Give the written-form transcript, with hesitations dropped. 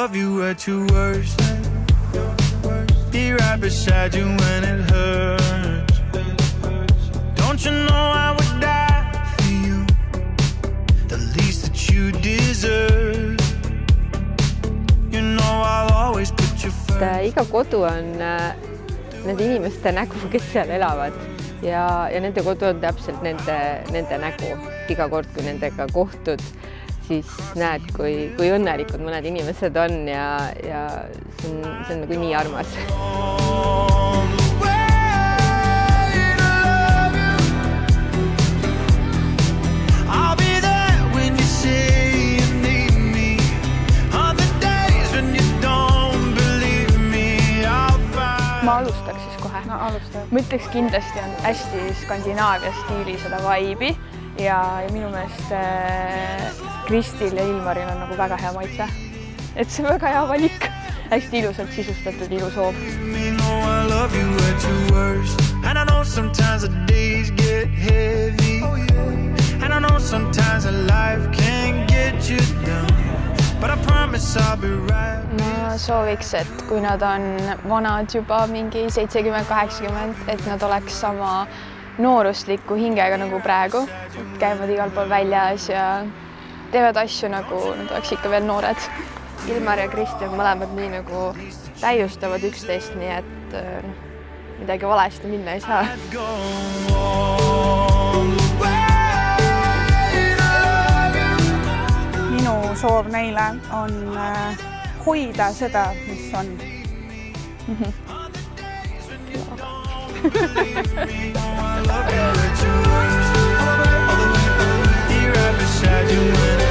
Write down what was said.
love you at your worst. Be right beside you when it hurts. Don't you know I would die for you, the least that you deserve. You know I'll always put you first. Iga kodu on nende inimeste nägu, kes seal elavad ja nende kodu on täpselt nende nägu. Iga kord, kui nendega kohtud, siis näed, kui õnnelikud mõned inimesed on ja see on nagu nii armas. Ma alustaks siis kohe. No, ma ütleks kindlasti on hästi Skandinaavia stiili seda vibe'i ja minu meelest Kristil ja Ilmaril on nagu väga hea maitse. Et see on väga hea valik. Hästi ilusalt sisustatud ilus hoob. And I know sometimes the days get heavy. And I know sometimes a life can get you down. But I promise I'll be right. Ma sooviks, et kui nad on vanad juba mingi 70-80, et nad oleks sama noorustliku hingega nagu praegu. Käivad igal pool väljas ja teevad asju nagu nad oleks ikka veel noored. Ilmar ja Kristjan mõlemad nii nagu täiustavad üksteist, nii et midagi valesti minna ei saa. Minu soov neile on hoida seda, mis on. Be right beside you when